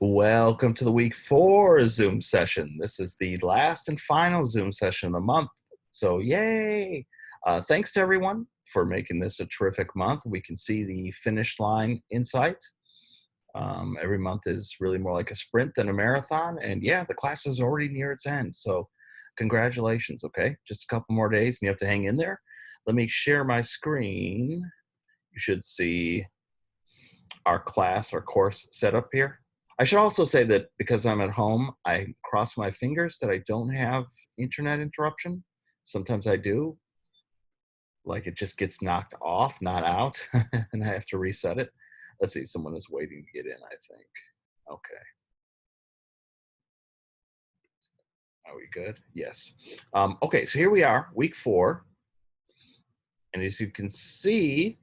Welcome to the week 4 Zoom session. This is the last and final Zoom session of the month. So yay! Thanks to everyone for making this a terrific month. We can see the finish line in sight. Every month is really more like a sprint than a marathon. And yeah, the class is already near its end. So congratulations, okay? Just a couple more days and you have to hang in there. Let me share my screen. You should see our class or course setup here. I should also say that because I'm at home, I cross my fingers that I don't have internet interruption. Sometimes I do, like it just gets knocked off, not out, and I have to reset it. Let's see, someone is waiting to get in, I think. Okay. Are we good? Yes. Okay, so here we are, week 4. And as you can see,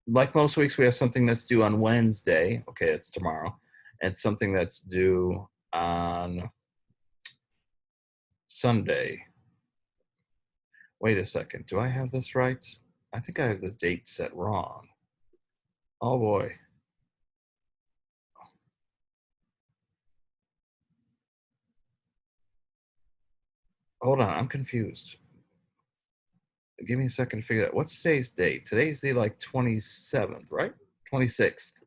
like most weeks, we have something that's due on Wednesday. Okay, it's tomorrow. And something that's due on Sunday. Wait a second. Do I have this right? I think I have the date set wrong. Oh boy. Hold on, I'm confused. Give me a second to figure out. What's today's date? Today's the like 27th, right? 26th.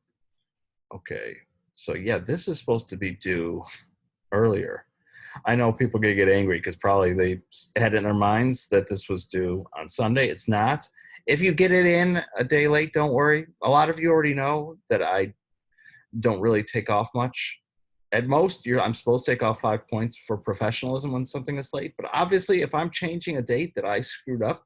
Okay. So yeah, this is supposed to be due earlier. I know people gonna get angry because probably they had in their minds that this was due on Sunday. It's not. If you get it in a day late, don't worry. A lot of you already know that I don't really take off much. At most, I'm supposed to take off 5 points for professionalism when something is late. But obviously, if I'm changing a date that I screwed up,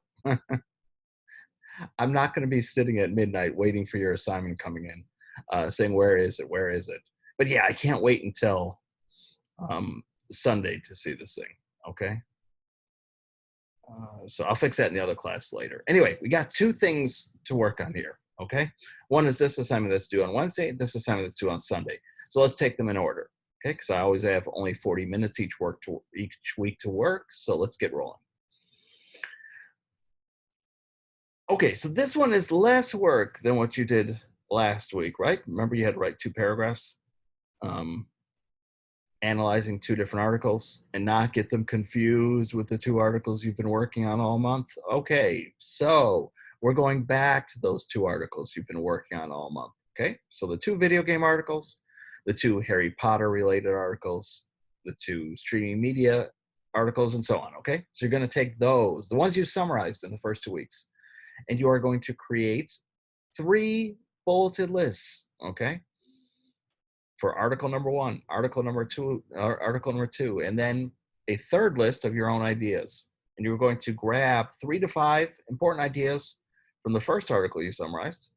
I'm not going to be sitting at midnight waiting for your assignment coming in, saying, where is it? Where is it? But yeah, I can't wait until Sunday to see this thing, okay? So I'll fix that in the other class later. Anyway, we got 2 things to work on here, okay? One is this assignment that's due on Wednesday, this assignment that's due on Sunday. So let's take them in order, okay? Because I always have only 40 minutes each week to work, so let's get rolling. Okay, so this one is less work than what you did last week, right? Remember you had to write 2 paragraphs, analyzing 2 different articles and not get them confused with the 2 articles you've been working on all month. Okay, so we're going back to those 2 articles you've been working on all month, okay? So the 2 video game articles, the 2 Harry Potter related articles, the 2 streaming media articles, and so on, okay? So you're gonna take those, the ones you summarized in the first 2 weeks, and you are going to create 3 bulleted lists, okay? For article number 1, article number 2, and then a 3rd list of your own ideas. And you're going to grab 3 to 5 important ideas from the first article you summarized,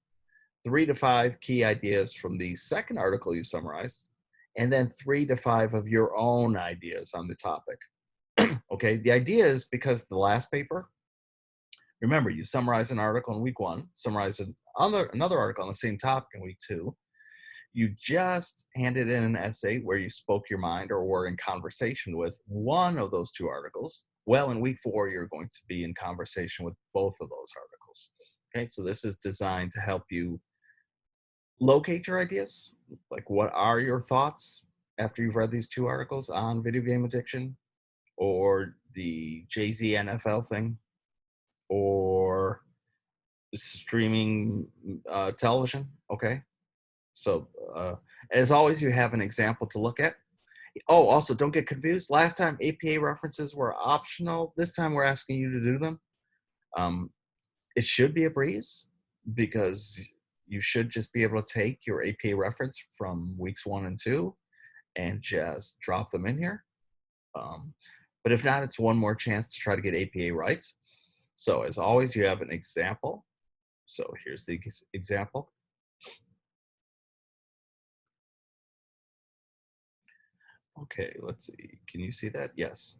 3 to 5 key ideas from the second article you summarized, and then 3 to 5 of your own ideas on the topic. Okay, the idea is because the last paper, remember, you summarize an article in week 1, summarize another article on the same topic in week 2. You just handed in an essay where you spoke your mind or were in conversation with one of those 2 articles. Well, in week 4, you're going to be in conversation with both of those articles. Okay, so this is designed to help you locate your ideas. Like, what are your thoughts after you've read these 2 articles on video game addiction or the Jay-Z NFL thing or streaming television, okay? So as always, you have an example to look at. Oh, also, don't get confused. Last time, APA references were optional. This time, we're asking you to do them. It should be a breeze because you should just be able to take your APA reference from weeks 1 and 2 and just drop them in here. But if not, it's one more chance to try to get APA right. So as always, you have an example. So here's the example. Okay, let's see. Can you see that? Yes.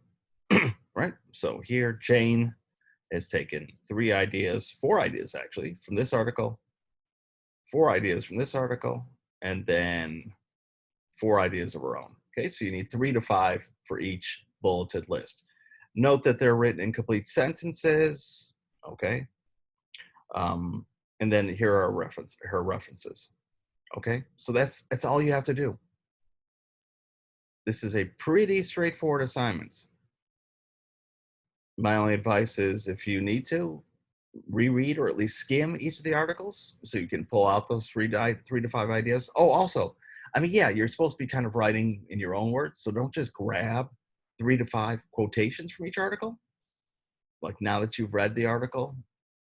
Right. So here, Jane has taken 4 ideas actually, from this article, 4 ideas from this article, and then 4 ideas of her own. Okay, so you need 3 to 5 for each bulleted list. Note that they're written in complete sentences. Okay. And then here are her references. Okay, so that's all you have to do. This is a pretty straightforward assignment. My only advice is if you need to, reread or at least skim each of the articles so you can pull out those 3 to 5 ideas. Oh, also, I mean, yeah, you're supposed to be kind of writing in your own words, so don't just grab 3 to 5 quotations from each article. Like now that you've read the article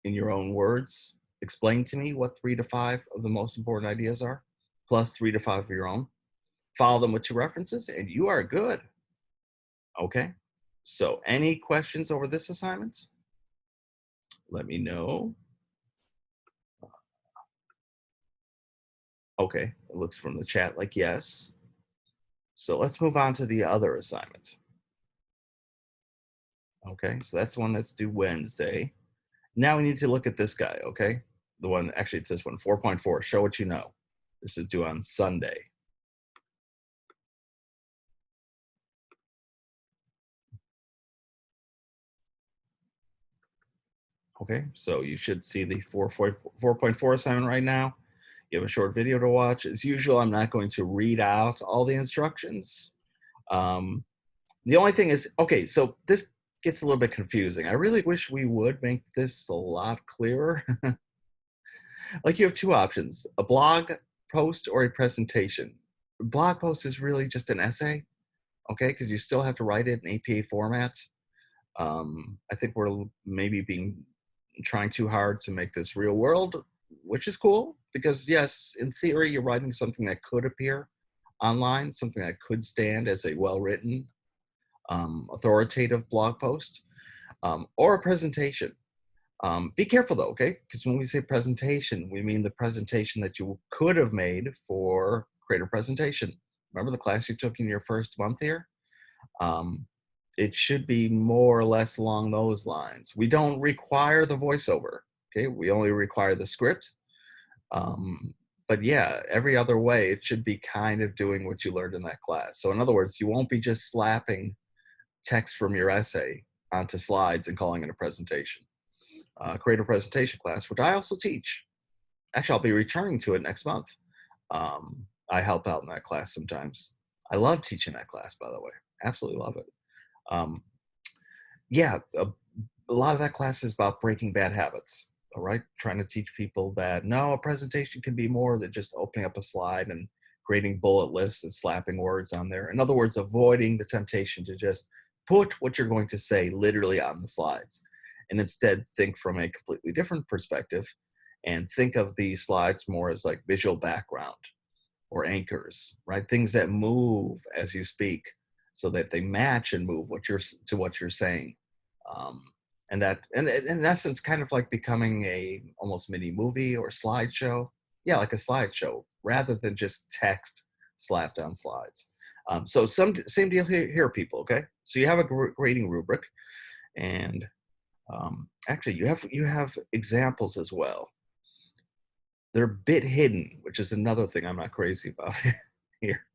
in your own words, explain to me what 3 to 5 of the most important ideas are, plus 3 to 5 of your own. Follow them with 2 references, and you are good. Okay. So, any questions over this assignment? Let me know. Okay, it looks from the chat like yes. So let's move on to the other assignment. Okay, so that's the one that's due Wednesday. Now we need to look at this guy, okay? The one, actually it's this one, 4.4, show what you know. This is due on Sunday. Okay, so you should see the 4.4 assignment right now. You have a short video to watch. As usual, I'm not going to read out all the instructions. The only thing is, okay, so this gets a little bit confusing. I really wish we would make this a lot clearer. Like you have 2 options, a blog post or a presentation. Blog post is really just an essay, okay, because you still have to write it in APA format. I think we're maybe trying too hard to make this real world, which is cool because yes, in theory, you're writing something that could appear online, something that could stand as a well-written, authoritative blog post, or a presentation. Be careful though, okay? Because when we say presentation, we mean the presentation that you could have made for Creator Presentation. Remember the class you took in your first month here? It should be more or less along those lines. We don't require the voiceover, okay? We only require the script. But yeah, every other way, it should be kind of doing what you learned in that class. So in other words, you won't be just slapping text from your essay onto slides and calling it a presentation. Creative presentation class, which I also teach. Actually, I'll be returning to it next month. I help out in that class sometimes. I love teaching that class, by the way. Absolutely love it. Yeah, a lot of that class is about breaking bad habits. All right, trying to teach people that no, a presentation can be more than just opening up a slide and creating bullet lists and slapping words on there. In other words, avoiding the temptation to just put what you're going to say literally on the slides, and instead think from a completely different perspective and think of these slides more as like visual background or anchors, right? Things that move as you speak so that they match and move what you're saying. And that, and in essence, kind of like becoming a almost mini movie or slideshow. Yeah, like a slideshow rather than just text slapped on slides. So same deal here, people. Okay, so you have a grading rubric, and actually you have examples as well. They're a bit hidden, which is another thing I'm not crazy about here.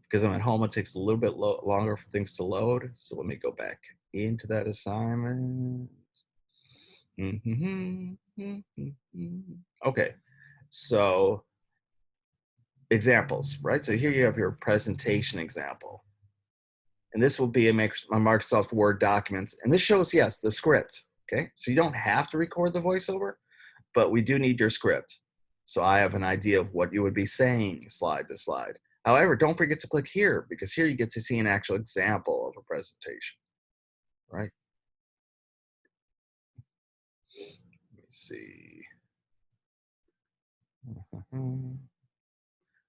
Because I'm at home, it takes a little bit longer for things to load. So let me go back into that assignment. Okay, so examples, right? So here you have your presentation example. And this will be a Microsoft Word document. And this shows, yes, the script, okay? So you don't have to record the voiceover, but we do need your script. So I have an idea of what you would be saying slide to slide. However, don't forget to click here because here you get to see an actual example of a presentation, right? Let me see.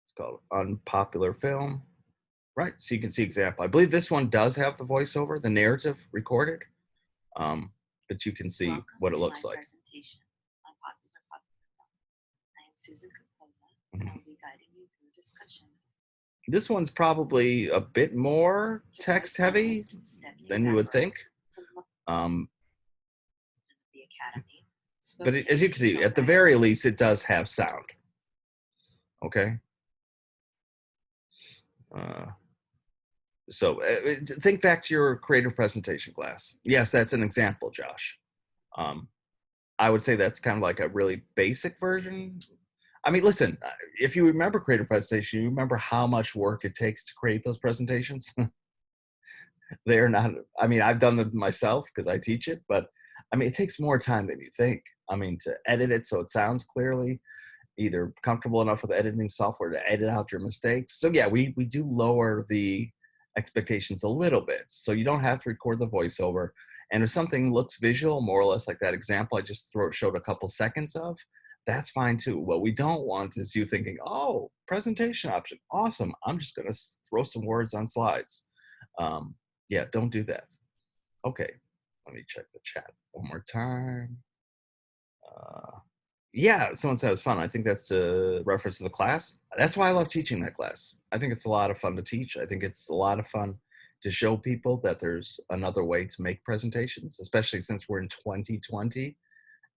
It's called Unpopular Film, right? So you can see example. I believe this one does have the voiceover, the narrative recorded, but you can see Welcome what it to looks my like. presentation on popular film. I am Susan Caposa, and I will be guiding you through a discussion. This one's probably a bit more text heavy than you would think. The Academy. But as you can see, at the very least, it does have sound. Okay. So think back to your creative presentation class. Yes, that's an example, Josh. I would say that's kind of like a really basic version. I mean, listen, if you remember creative presentation, you remember how much work it takes to create those presentations. They are not, I mean, I've done them myself because I teach it, but I mean, it takes more time than you think. I mean, to edit it so it sounds clearly, either comfortable enough with editing software to edit out your mistakes. So yeah, we do lower the expectations a little bit. So you don't have to record the voiceover. And if something looks visual, more or less like that example I just showed a couple seconds of, that's fine too. What we don't want is you thinking, oh, presentation option, awesome. I'm just gonna throw some words on slides. Um, yeah, don't do that. Okay, let me check the chat one more time. Yeah, someone said it was fun. I think that's a reference to the class. That's why I love teaching that class. I think it's a lot of fun to teach. I think it's a lot of fun to show people that there's another way to make presentations, especially since we're in 2020.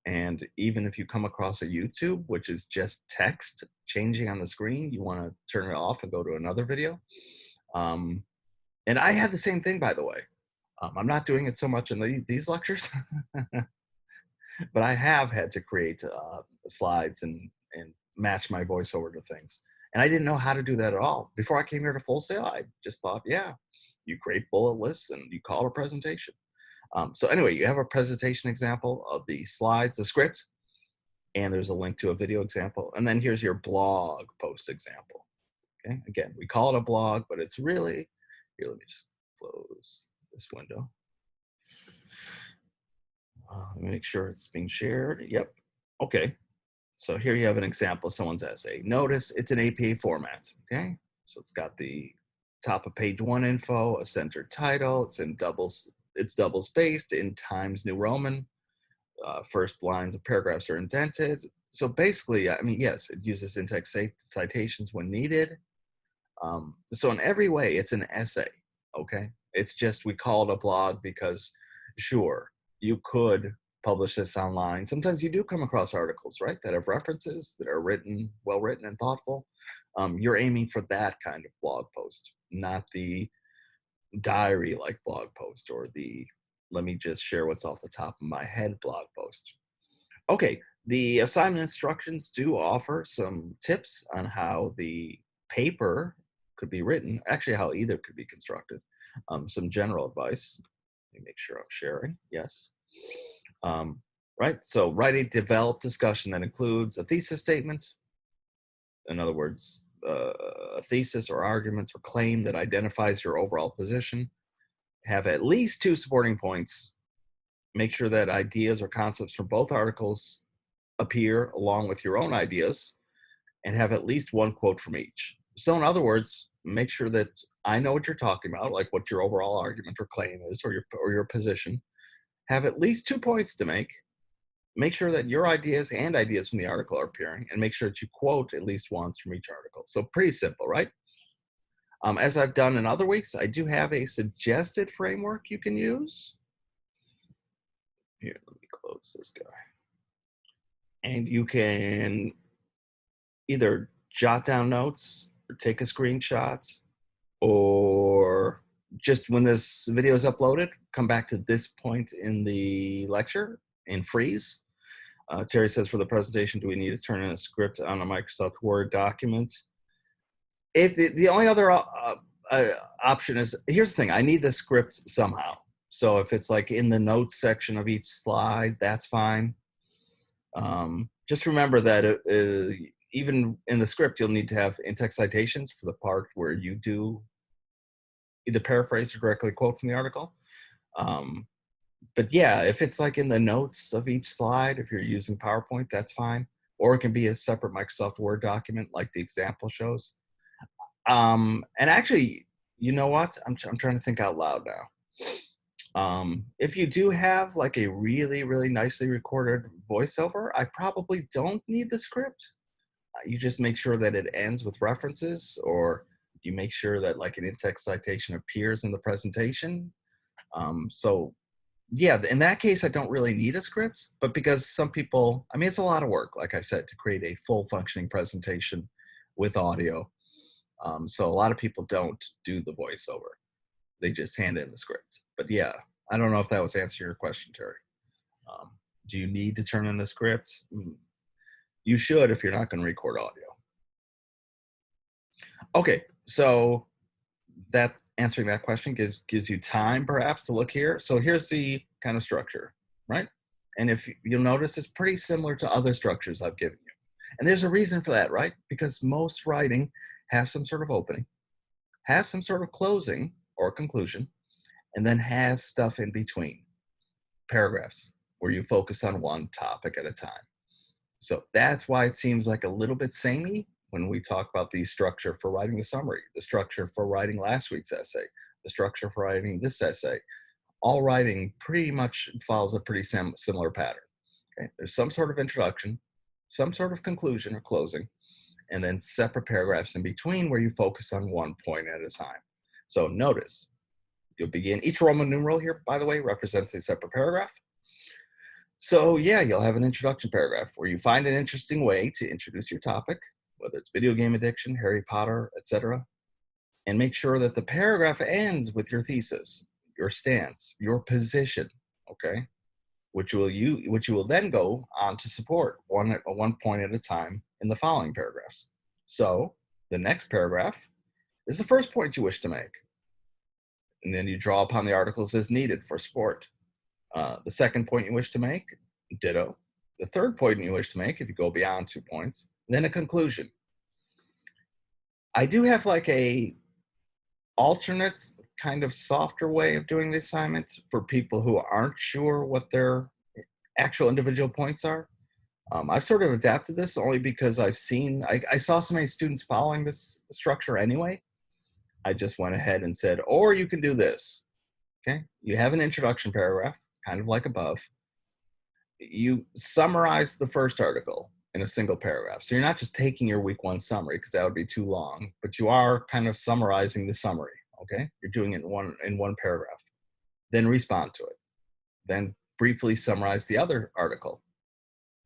And even if you come across a YouTube, which is just text changing on the screen, you want to turn it off and go to another video. And I have the same thing, by the way. I'm not doing it so much in these lectures, but I have had to create slides and match my voiceover to things. And I didn't know how to do that at all. Before I came here to Full Sail, I just thought, yeah, you create bullet lists and you call it a presentation. So anyway, you have a presentation example of the slides, the script, and there's a link to a video example. And then here's your blog post example. Okay, again, we call it a blog, but it's really, here, let me just close this window. Let me make sure it's being shared. Yep. Okay. So here you have an example of someone's essay. Notice it's an APA format. Okay. So it's got the top of page 1 info, a center title. It's double spaced in Times New Roman. First lines of paragraphs are indented. So basically, I mean, yes, it uses in-text citations when needed. So in every way, it's an essay. Okay. It's just, we call it a blog because, sure, you could publish this online. Sometimes you do come across articles, right, that have references, that are written, well written and thoughtful. You're aiming for that kind of blog post, not the diary like blog post or the let me just share what's off the top of my head blog post. Okay, the assignment instructions do offer some tips on how the paper could be written, actually how either could be constructed. Some general advice. Let me make sure I'm sharing. Yes. Right, so write a developed discussion that includes a thesis statement. In other words, a thesis or argument or claim that identifies your overall position. Have at least 2 supporting points. Make sure that ideas or concepts from both articles appear along with your own ideas, and have at least 1 quote from each. So in other words, make sure that I know what you're talking about, like what your overall argument or claim is, or your position. Have at least 2 points to make. Make sure that your ideas and ideas from the article are appearing, and make sure that you quote at least once from each article. So pretty simple, right? As I've done in other weeks, I do have a suggested framework you can use. Here, let me close this guy. And you can either jot down notes or take a screenshot, or just when this video is uploaded, come back to this point in the lecture and freeze. Terry says, for the presentation, do we need to turn in a script on a Microsoft Word document? If the only other option is, here's the thing, I need the script somehow. So if it's like in the notes section of each slide, that's fine. Just remember that even in the script, you'll need to have in-text citations for the part where you do either paraphrase or directly quote from the article. But yeah, if it's like in the notes of each slide, if you're using PowerPoint, that's fine. Or it can be a separate Microsoft Word document like the example shows. And actually, you know what? I'm trying to think out loud now. If you do have like a really, really nicely recorded voiceover, I probably don't need the script. You just make sure that it ends with references, or you make sure that like an in-text citation appears in the presentation. So yeah, in that case, I don't really need a script, but because some people, I mean, it's a lot of work, like I said, to create a full functioning presentation with audio. So a lot of people don't do the voiceover. They just hand in the script. But yeah, I don't know if that was answering your question, Terry. Do you need to turn in the script? You should if you're not going to record audio. Okay, so that answering that question gives you time perhaps to look here. So here's the kind of structure, right? And if you'll notice, it's pretty similar to other structures I've given you. And there's a reason for that, right? Because most writing has some sort of opening, has some sort of closing or conclusion, and then has stuff in between, paragraphs, where you focus on one topic at a time. So that's why it seems like a little bit samey when we talk about the structure for writing the summary, the structure for writing last week's essay, the structure for writing this essay. All writing pretty much follows a pretty similar pattern. Okay? There's some sort of introduction, some sort of conclusion or closing, and then separate paragraphs in between where you focus on one point at a time. So notice, you'll begin, each Roman numeral here, by the way, represents a separate paragraph. So yeah, you'll have an introduction paragraph where you find an interesting way to introduce your topic, whether it's video game addiction, Harry Potter, etc., and make sure that the paragraph ends with your thesis, your stance, your position, okay, which you will then go on to support one point at a time in the following paragraphs. So the next paragraph is the first point you wish to make, and then you draw upon the articles as needed for support. The second point you wish to make, ditto. The third point you wish to make, if you go beyond 2 points, then a conclusion. I do have like a alternate kind of softer way of doing the assignments for people who aren't sure what their actual individual points are. I've sort of adapted this only because I saw so many students following this structure anyway. I just went ahead and said, or you can do this, okay? You have an introduction paragraph, kind of like above. You summarize the first article in a single paragraph. So you're not just taking your week 1 summary, because that would be too long, but you are kind of summarizing the summary, okay? You're doing it in one paragraph. Then respond to it. Then briefly summarize the other article.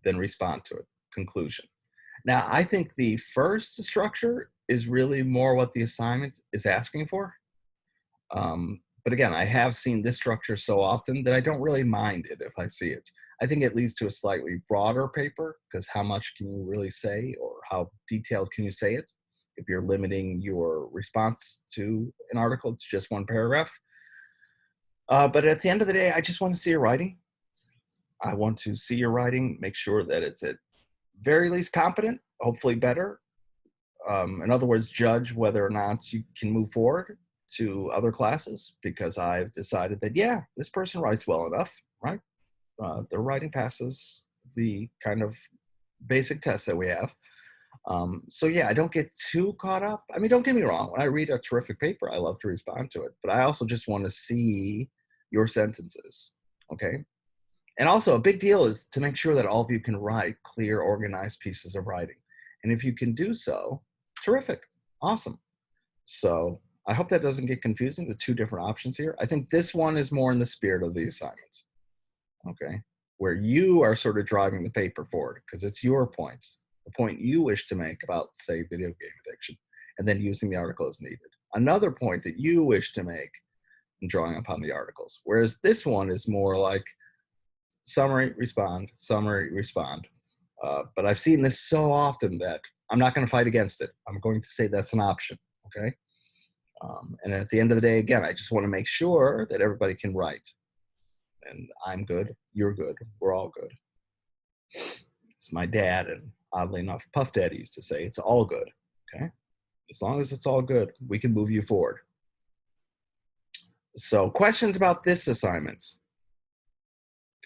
Then respond to it. Conclusion. Now, I think the first structure is really more what the assignment is asking for. But again, I have seen this structure so often that I don't really mind it if I see it. I think it leads to a slightly broader paper, because how much can you really say, or how detailed can you say it if you're limiting your response to an article to just one paragraph. But at the end of the day, I just want to see your writing. I want to see your writing, make sure that it's at very least competent, hopefully better. In other words, judge whether or not you can move forward to other classes, because I've decided that, yeah, this person writes well enough, right? Their writing passes the kind of basic tests that we have. So yeah, I don't get too caught up. I mean, don't get me wrong. When I read a terrific paper, I love to respond to it, but I also just want to see your sentences, okay? And also a big deal is to make sure that all of you can write clear, organized pieces of writing. And if you can do so, terrific, awesome. So I hope that doesn't get confusing, the 2 different options here. I think this one is more in the spirit of the assignments, okay? Where you are sort of driving the paper forward, because it's your points, the point you wish to make about, say, video game addiction, and then using the article as needed. Another point that you wish to make and drawing upon the articles. Whereas this one is more like summary, respond, summary, respond. But I've seen this so often that I'm not going to fight against it. I'm going to say that's an option, okay? And at the end of the day, again, I just want to make sure that everybody can write. And I'm good, you're good, we're all good. It's my dad, and oddly enough, Puff Daddy used to say, it's all good, okay? As long as it's all good, we can move you forward. So questions about this assignment?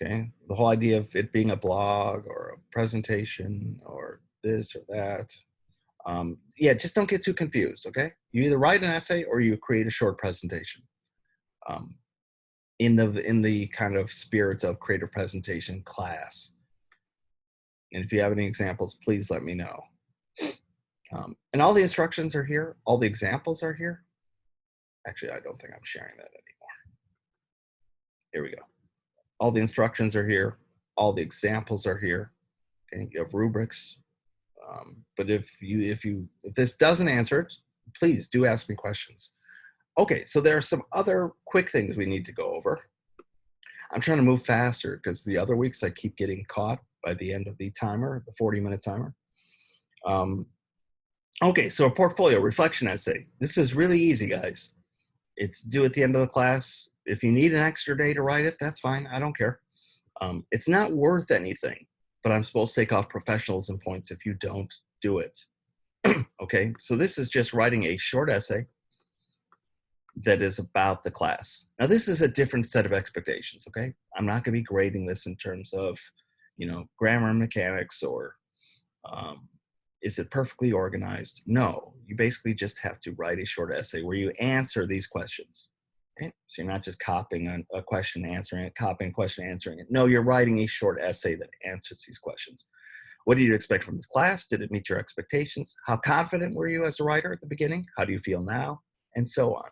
Okay, the whole idea of it being a blog or a presentation or this or that. Yeah, just don't get too confused, okay? You either write an essay or you create a short presentation. In the kind of spirit of creative presentation class. And if you have any examples, please let me know. And all the instructions are here. All the examples are here. Actually, I don't think I'm sharing that anymore. Here we go. All the instructions are here. All the examples are here. Okay, you have rubrics. But if this doesn't answer it, please do ask me questions. Okay, so there are some other quick things we need to go over. I'm trying to move faster because the other weeks I keep getting caught by the end of the timer, the 40-minute timer. Okay, so a portfolio reflection essay. This is really easy, guys. It's due at the end of the class. If you need an extra day to write it, that's fine. I don't care. It's not worth anything, but I'm supposed to take off professionalism points if you don't do it. Okay, so this is just writing a short essay that is about the class. Now, this is a different set of expectations, okay? I'm not gonna be grading this in terms of, grammar and mechanics or is it perfectly organized? No, you basically just have to write a short essay where you answer these questions. Okay? So you're not just copying a question, answering it, copying a question, answering it. No, you're writing a short essay that answers these questions. What did you expect from this class? Did it meet your expectations? How confident were you as a writer at the beginning? How do you feel now? And so on.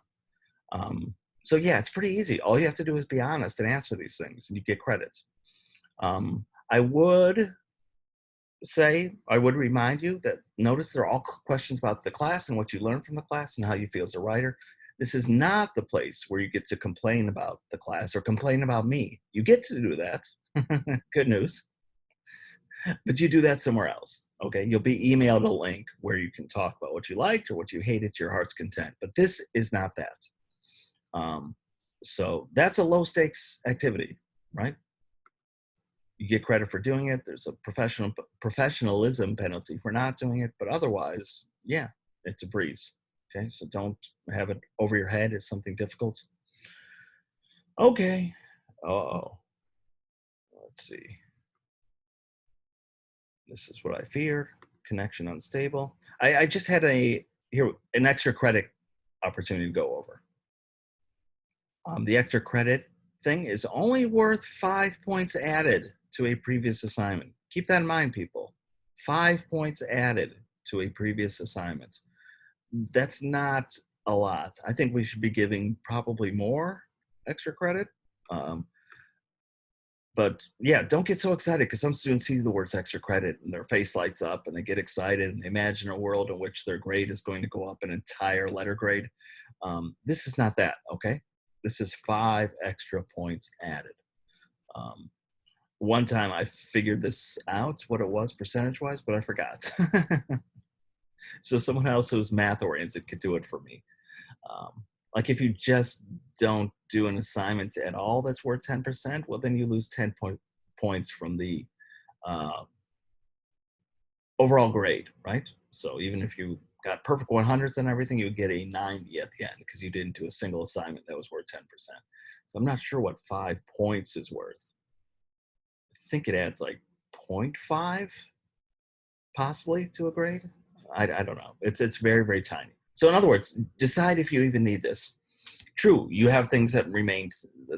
So yeah, it's pretty easy. All you have to do is be honest and answer these things, and you get credit. I would remind you that notice they're all questions about the class and what you learned from the class and how you feel as a writer. This is not the place where you get to complain about the class or complain about me. You get to do that. Good news. But you do that somewhere else, okay? You'll be emailed a link where you can talk about what you liked or what you hated to your heart's content. But this is not that. So that's a low stakes activity, right? You get credit for doing it. There's a professionalism penalty for not doing it, but otherwise, yeah, it's a breeze. Okay, so don't have it over your head as something difficult. Okay. Uh-oh. Let's see. This is what I feared. Connection unstable. I just had an extra credit opportunity to go over. The extra credit thing is only worth 5 points added to a previous assignment. Keep that in mind, people. 5 points added to a previous assignment. That's not a lot. I think we should be giving probably more extra credit. But yeah, don't get so excited because some students see the words extra credit and their face lights up and they get excited and they imagine a world in which their grade is going to go up an entire letter grade. This is not that, okay? This is 5 extra points added. One time I figured this out, what it was percentage-wise, but I forgot. So someone else who's math-oriented could do it for me. Like if you just don't do an assignment at all that's worth 10%, well, then you lose 10 points from the overall grade, right? So even if you got perfect 100s and everything, you would get a 90 at the end because you didn't do a single assignment that was worth 10%. So I'm not sure what 5 points is worth. I think it adds like 0.5 possibly to a grade. I don't know. It's very, very tiny. So in other words, decide if you even need this. True, you have things that remain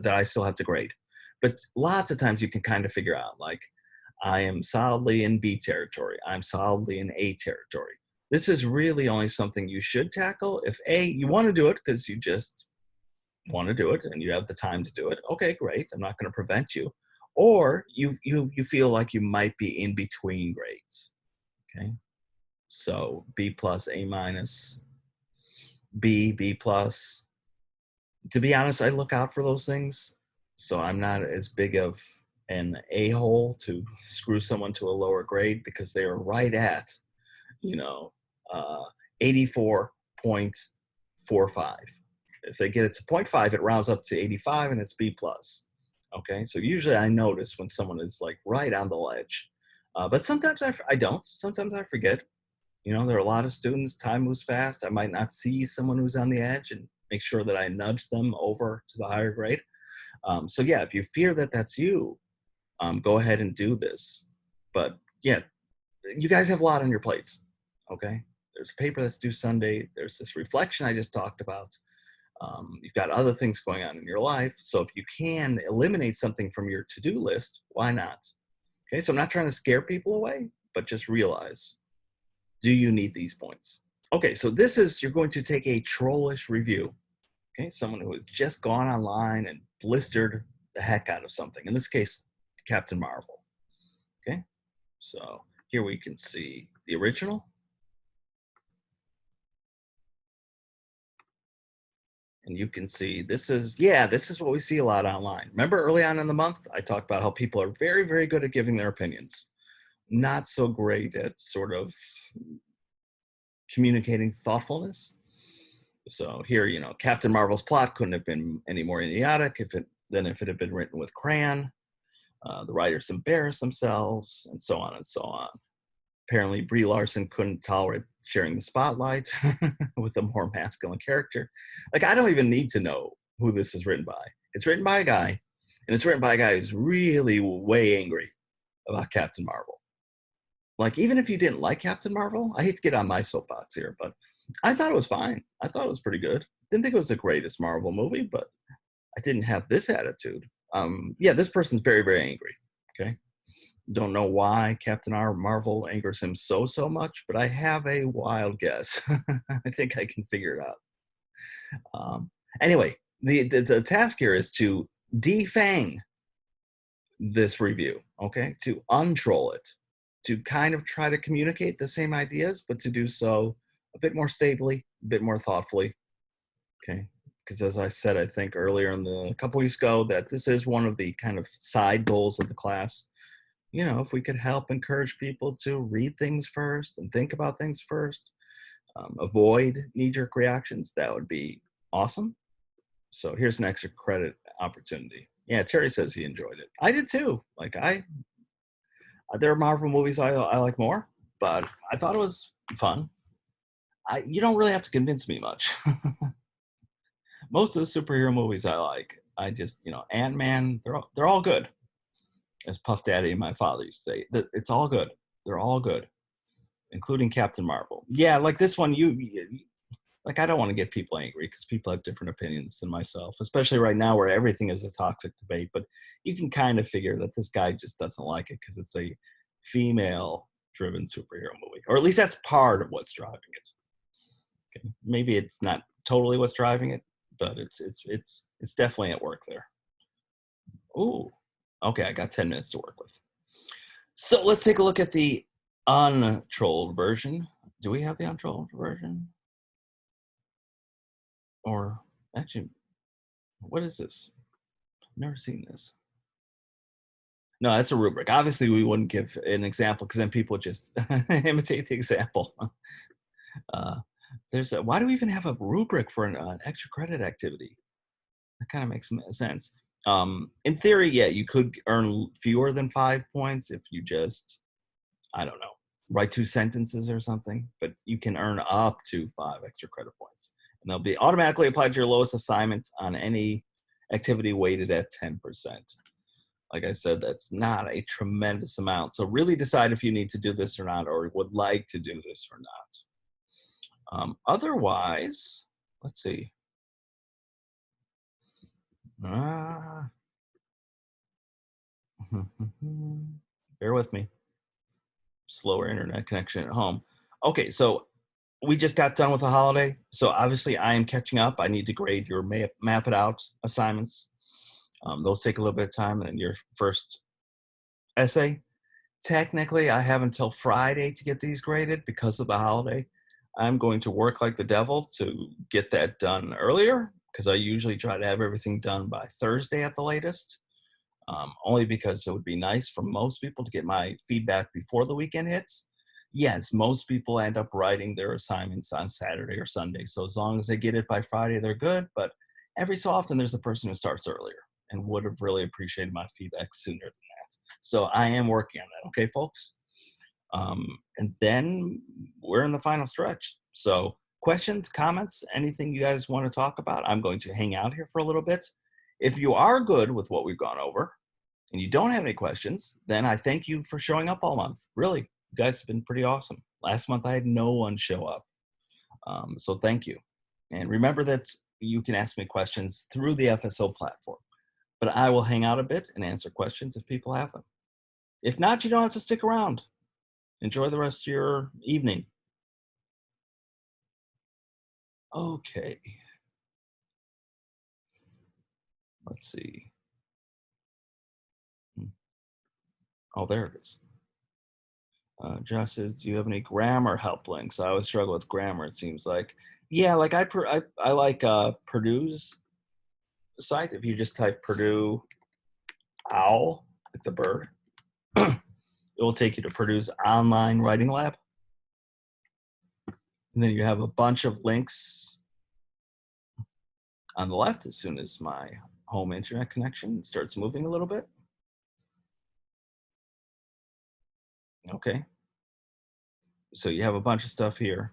that I still have to grade. But lots of times you can kind of figure out, like, I am solidly in B territory. I'm solidly in A territory. This is really only something you should tackle if A, you want to do it because you just want to do it and you have the time to do it. Okay, great. I'm not going to prevent you. Or you feel like you might be in between grades. Okay. So B plus, A minus, B plus. To be honest, I look out for those things. So I'm not as big of an a-hole to screw someone to a lower grade because they are right at, 84.45. If they get it to 0.5, it rounds up to 85 and it's B plus. Okay, so usually I notice when someone is like right on the ledge. But sometimes I don't. Sometimes I forget. There are a lot of students, time moves fast. I might not see someone who's on the edge and make sure that I nudge them over to the higher grade. So yeah, if you fear that that's you, go ahead and do this. But yeah, you guys have a lot on your plates, okay? There's a paper that's due Sunday. There's this reflection I just talked about. You've got other things going on in your life. So if you can eliminate something from your to-do list, why not? Okay, so I'm not trying to scare people away, but just realize, do you need these points? Okay, so you're going to take a trollish review. Okay, someone who has just gone online and blistered the heck out of something. In this case, Captain Marvel. Okay, so here we can see the original. And you can see this is, yeah, this is what we see a lot online. Remember early on in the month, I talked about how people are very, very good at giving their opinions, not so great at sort of communicating thoughtfulness. So here, Captain Marvel's plot couldn't have been any more idiotic than if it had been written with crayon. The writers embarrassed themselves, and so on and so on. Apparently, Brie Larson couldn't tolerate sharing the spotlight with a more masculine character. Like, I don't even need to know who this is written by. It's written by a guy, and it's written by a guy who's really way angry about Captain Marvel. Like, even if you didn't like Captain Marvel, I hate to get on my soapbox here, but I thought it was fine. I thought it was pretty good. Didn't think it was the greatest Marvel movie, but I didn't have this attitude. Yeah, this person's very, very angry. Okay. Don't know why Captain Marvel angers him so much, but I have a wild guess. I think I can figure it out. Anyway, the task here is to defang this review, okay? To untroll it, to kind of try to communicate the same ideas, but to do so a bit more stably, a bit more thoughtfully, okay? Because as I said, I think earlier a couple weeks ago, that this is one of the kind of side goals of the class. If we could help encourage people to read things first and think about things first, avoid knee-jerk reactions, that would be awesome. So here's an extra credit opportunity. Yeah, Terry says he enjoyed it. I did too. Like there are Marvel movies I like more, but I thought it was fun. You don't really have to convince me much. Most of the superhero movies I like, I just, Ant-Man, they're all good. As Puff Daddy and my father used to say, it's all good. They're all good, including Captain Marvel. Yeah, like this one, like, I don't want to get people angry because people have different opinions than myself, especially right now where everything is a toxic debate. But you can kind of figure that this guy just doesn't like it because it's a female-driven superhero movie, or at least that's part of what's driving it. Okay. Maybe it's not totally what's driving it, but it's definitely at work there. Ooh, okay, I got 10 minutes to work with. So let's take a look at the untrolled version. Do we have the untrolled version? Or actually, what is this? I've never seen this. No, that's a rubric. Obviously, we wouldn't give an example because then people just imitate the example. Why do we even have a rubric for an extra credit activity? That kind of makes sense. In theory, yeah, you could earn fewer than 5 points if you just, I don't know, write 2 sentences or something, but you can earn up to 5 extra credit points. And they'll be automatically applied to your lowest assignment on any activity weighted at 10%. Like I said, that's not a tremendous amount. So really decide if you need to do this or not, or would like to do this or not. Otherwise, let's see. Bear with me. Slower internet connection at home. Okay, so we just got done with the holiday, so obviously I am catching up. I need to grade your map it out assignments. Those take a little bit of time, and then your first essay. Technically, I have until Friday to get these graded because of the holiday. I'm going to work like the devil to get that done earlier because I usually try to have everything done by Thursday at the latest. Only because it would be nice for most people to get my feedback before the weekend hits. Yes, most people end up writing their assignments on Saturday or Sunday. So as long as they get it by Friday, they're good. But every so often, there's a person who starts earlier and would have really appreciated my feedback sooner than that. So I am working on that. Okay, folks? And then we're in the final stretch. So questions, comments, anything you guys want to talk about, I'm going to hang out here for a little bit. If you are good with what we've gone over and you don't have any questions, then I thank you for showing up all month. Really, you guys have been pretty awesome. Last month, I had no one show up. So thank you. And remember that you can ask me questions through the FSO platform, but I will hang out a bit and answer questions if people have them. If not, you don't have to stick around. Enjoy the rest of your evening. Okay. Let's see. Oh, there it is. Josh says, do you have any grammar help links? I always struggle with grammar, it seems like. Yeah, like I like Purdue's site. If you just type Purdue OWL, like the bird, it will take you to Purdue's online writing lab. And then you have a bunch of links on the left as soon as my home internet connection starts moving a little bit. Okay. So you have a bunch of stuff here.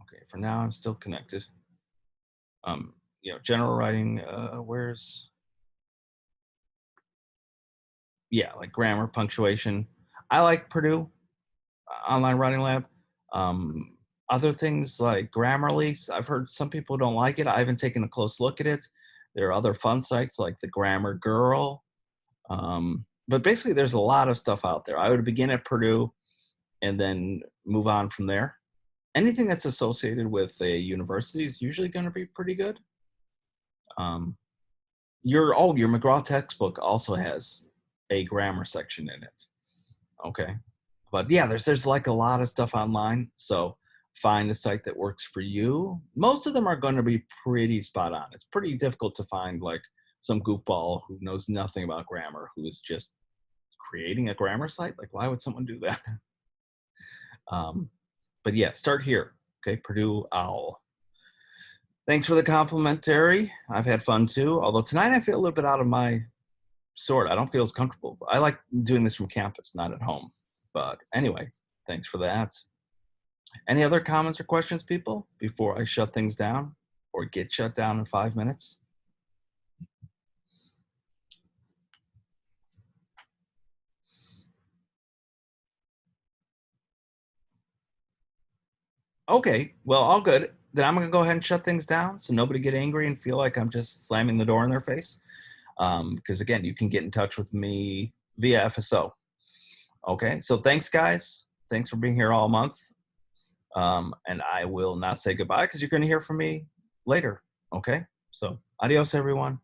Okay, for now I'm still connected. You know, general writing, yeah, like grammar, punctuation. I like Purdue Online Writing Lab. Um, Other things like Grammarly, I've heard some people don't like it. I haven't taken a close look at it. There are other fun sites like the Grammar Girl. But basically, there's a lot of stuff out there. I would begin at Purdue and then move on from there. Anything that's associated with a university is usually going to be pretty good. Your McGraw textbook also has a grammar section in it. Okay. But yeah, there's like a lot of stuff online. So find a site that works for you. Most of them are going to be pretty spot on. It's pretty difficult to find like some goofball who knows nothing about grammar, who is just creating a grammar site. Like, why would someone do that? But yeah, start here. Okay, Purdue OWL. Thanks for the complimentary. I've had fun too. Although tonight I feel a little bit out of my sort. I don't feel as comfortable. I like doing this from campus, not at home. But anyway, thanks for that. Any other comments or questions, people, before I shut things down or get shut down in 5 minutes? Okay, well, all good. Then I'm gonna go ahead and shut things down so nobody get angry and feel like I'm just slamming the door in their face. Because again, you can get in touch with me via FSO. Okay, so thanks, guys. Thanks for being here all month. And I will not say goodbye because you're going to hear from me later. Okay, so adios, everyone.